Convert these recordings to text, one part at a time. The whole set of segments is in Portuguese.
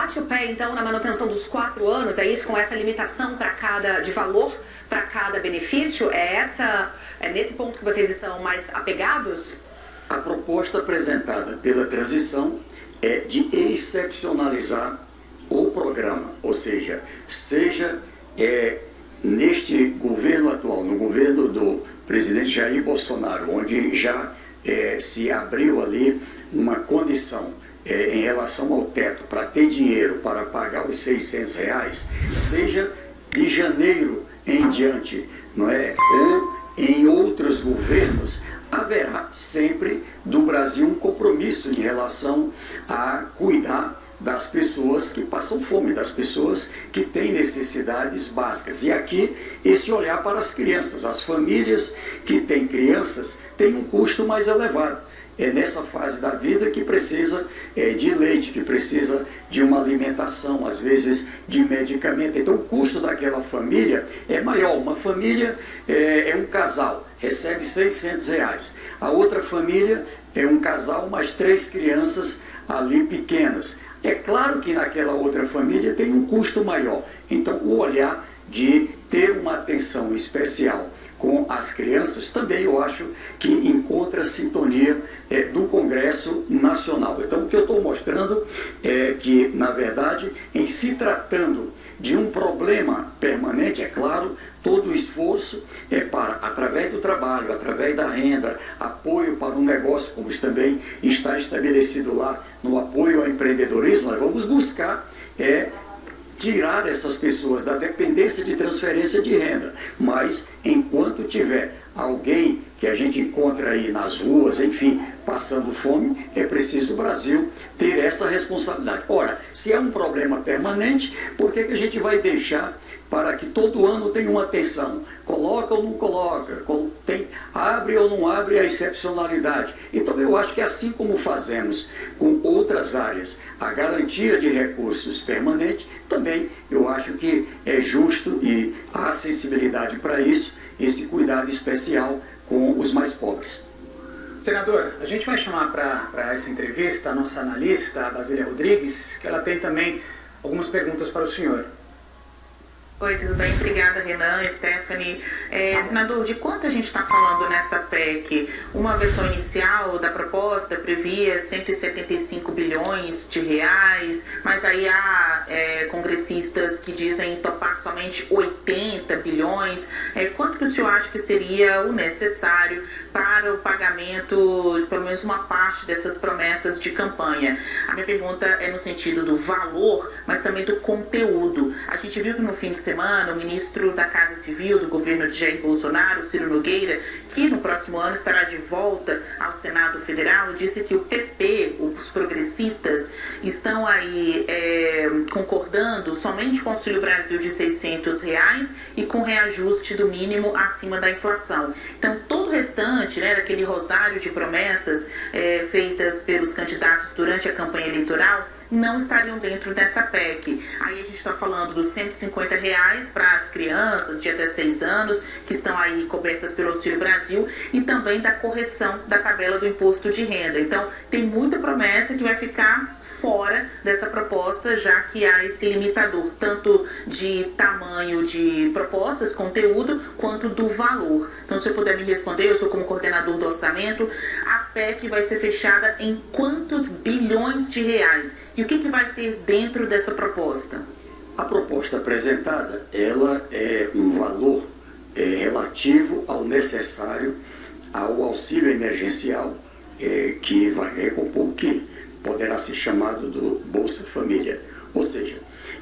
bate o pé, então, na manutenção dos 4 anos, é isso, com essa limitação de valor para cada benefício? É nesse ponto que vocês estão mais apegados? A proposta apresentada pela transição é de excepcionalizar o programa, ou seja neste governo atual, no governo do presidente Jair Bolsonaro, onde já se abriu ali uma condição em relação ao teto para ter dinheiro para pagar os R$600, seja de janeiro em diante, não é? Ou em outros governos, haverá sempre do Brasil um compromisso em relação a cuidar das pessoas que passam fome, das pessoas que têm necessidades básicas. E aqui, esse olhar para as crianças. As famílias que têm crianças têm um custo mais elevado. É nessa fase da vida que precisa de leite, que precisa de uma alimentação, às vezes de medicamento. Então o custo daquela família é maior. Uma família é um casal, recebe R$600. A outra família é um casal mais 3 crianças ali pequenas. É claro que naquela outra família tem um custo maior. Então o olhar de ter uma atenção especial com as crianças, também eu acho que encontra sintonia do Congresso Nacional. Então, o que eu estou mostrando é que, na verdade, em se tratando de um problema permanente, é claro, todo o esforço é para, através do trabalho, através da renda, apoio para um negócio, como também está estabelecido lá no apoio ao empreendedorismo, nós vamos buscar tirar essas pessoas da dependência de transferência de renda. Mas, enquanto tiver alguém que a gente encontra aí nas ruas, enfim, passando fome, é preciso o Brasil ter essa responsabilidade. Ora, se é um problema permanente, por que a gente vai deixar para que todo ano tenha uma atenção? Coloca ou não coloca? Abre ou não abre a excepcionalidade? Então eu acho que assim como fazemos com outras áreas a garantia de recursos permanente, também eu acho que é justo e há sensibilidade para isso, esse cuidado especial com os mais pobres. Senador, a gente vai chamar para essa entrevista a nossa analista, a Basília Rodrigues, que ela tem também algumas perguntas para o senhor. Oi, tudo bem? Obrigada, Renan, Stephanie. Senador, de quanto a gente está falando nessa PEC? Uma versão inicial da proposta previa 175 bilhões de reais, mas aí há congressistas que dizem topar somente 80 bilhões. Quanto que o senhor acha que seria o necessário para o pagamento de pelo menos uma parte dessas promessas de campanha? A minha pergunta é no sentido do valor, mas também do conteúdo. A gente viu que no fim de semana, o ministro da Casa Civil do governo de Jair Bolsonaro, Ciro Nogueira, que no próximo ano estará de volta ao Senado Federal, disse que o PP, os progressistas, estão aí concordando somente com o Auxílio Brasil de R$600 e com reajuste do mínimo acima da inflação. Então, todo o restante, daquele rosário de promessas feitas pelos candidatos durante a campanha eleitoral, não estariam dentro dessa PEC. Aí a gente está falando dos R$150 para as crianças de até 6 anos, que estão aí cobertas pelo Auxílio Brasil, e também da correção da tabela do imposto de renda. Então, tem muita promessa que vai ficar fora dessa proposta, já que há esse limitador, tanto de tamanho de propostas, conteúdo, quanto do valor. Então, se eu puder me responder, eu sou como coordenador do orçamento, a PEC vai ser fechada em quantos bilhões de reais? E o que vai ter dentro dessa proposta? A proposta apresentada, ela é um valor relativo ao necessário ao auxílio emergencial que vai recompor o que poderá ser chamado do Bolsa Família. Ou seja,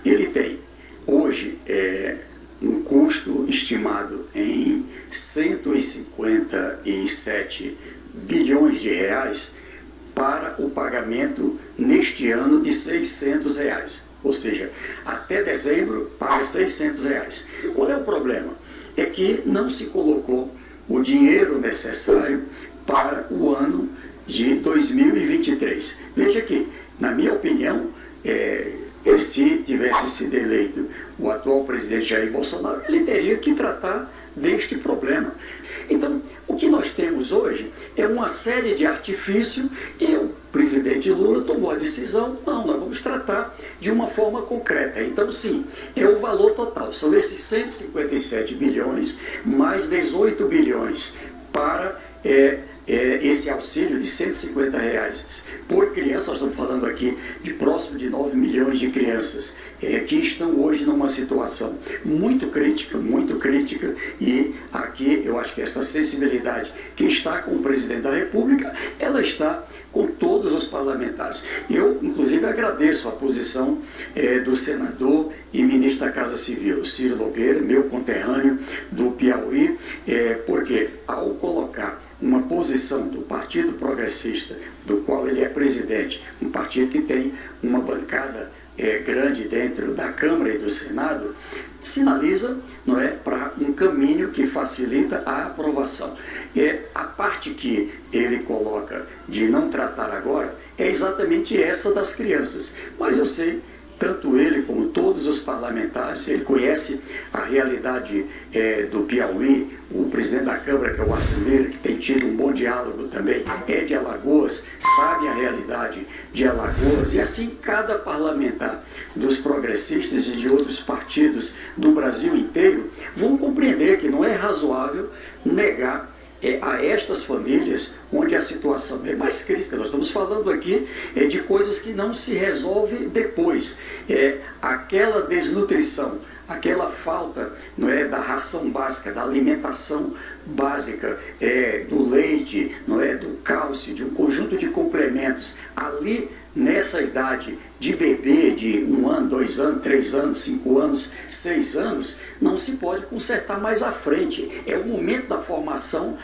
ele tem hoje um custo estimado em 157 bilhões de reais para o pagamento neste ano de R$600. Ou seja, até dezembro paga R$600. Qual é o problema? É que não se colocou o dinheiro necessário para o ano de 2023. Veja que, na minha opinião, se tivesse sido eleito o atual presidente Jair Bolsonaro, ele teria que tratar deste problema. Então, o que nós temos hoje é uma série de artifícios e eu presidente Lula tomou a decisão, não, nós vamos tratar de uma forma concreta. Então, sim, é o valor total, são esses 157 bilhões, mais 18 bilhões para esse auxílio de R$150 por criança. Nós estamos falando aqui de próximo de 9 milhões de crianças que estão hoje numa situação muito crítica, e aqui eu acho que essa sensibilidade que está com o presidente da República, ela está com todos os parlamentares. Eu, inclusive, agradeço a posição do senador e ministro da Casa Civil, Ciro Nogueira, meu conterrâneo do Piauí, porque ao colocar uma posição do Partido Progressista, do qual ele é presidente, um partido que tem uma bancada grande dentro da Câmara e do Senado, sinaliza, não é, para um caminho que facilita a aprovação. A parte que ele coloca de não tratar agora é exatamente essa das crianças. Mas eu sei, tanto ele como todos os parlamentares, ele conhece a realidade do Piauí, o presidente da Câmara, que é o Arthur Lira, que tem tido um bom diálogo também, é de Alagoas, sabe a realidade de Alagoas, e assim cada parlamentar dos progressistas e de outros partidos do Brasil inteiro vão compreender que não é razoável negar a estas famílias onde a situação é mais crítica. Nós estamos falando aqui de coisas que não se resolvem depois. Aquela desnutrição, aquela falta, não é, da ração básica, da alimentação básica, do leite, não é, do cálcio, de um conjunto de complementos ali nessa idade de bebê de 1 ano, 2 anos, 3 anos, 5 anos, 6 anos, não se pode consertar mais à frente. É o momento da formação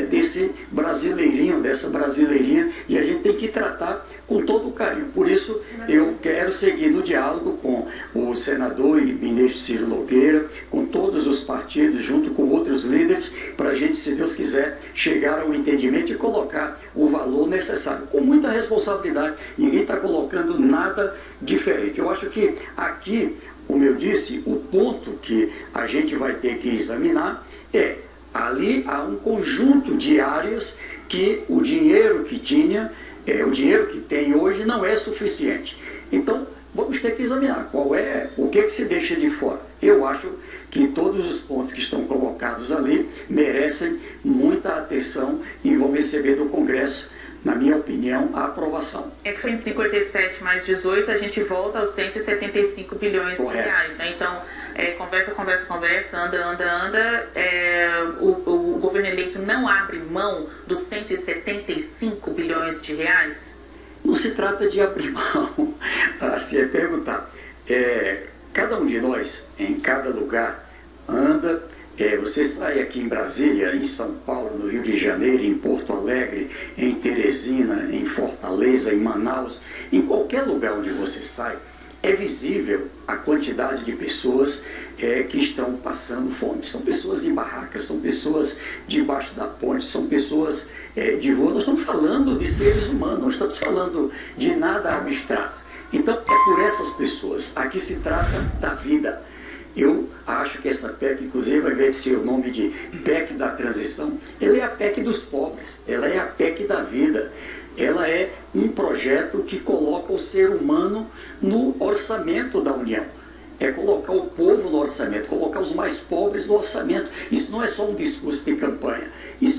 desse brasileirinho, dessa brasileirinha, e a gente tem que tratar com todo o carinho. Por isso, eu quero seguir no diálogo com o senador e ministro Ciro Nogueira, com todos os partidos, junto com outros líderes, para a gente, se Deus quiser, chegar ao entendimento e colocar o valor necessário, com muita responsabilidade. Ninguém está colocando nada diferente. Eu acho que aqui, como eu disse, o ponto que a gente vai ter que examinar ali há um conjunto de áreas que o dinheiro que tinha, o dinheiro que tem hoje não é suficiente. Então, vamos ter que examinar o que se deixa de fora. Eu acho que todos os pontos que estão colocados ali merecem muita atenção e vão receber do Congresso, na minha opinião, a aprovação. É que 157 mais 18, a gente volta aos 175 bilhões de reais, né? Então, conversa, anda, o governo eleito não abre mão dos 175 bilhões de reais? Não se trata de abrir mão, assim, perguntar. Cada um de nós, em cada lugar, anda. Você sai aqui em Brasília, em São Paulo, no Rio de Janeiro, em Porto Alegre, em Teresina, em Fortaleza, em Manaus, em qualquer lugar onde você sai, é visível a quantidade de pessoas que estão passando fome. São pessoas em barracas, são pessoas debaixo da ponte, são pessoas de rua. Nós estamos falando de seres humanos, não estamos falando de nada abstrato. Então, é por essas pessoas. Aqui se trata da vida. Eu acho que essa PEC, inclusive, ao invés de ser o nome de PEC da transição, ela é a PEC dos pobres, ela é a PEC da vida. Ela é um projeto que coloca o ser humano no orçamento da União. É colocar o povo no orçamento, colocar os mais pobres no orçamento. Isso não é só um discurso de campanha. Isso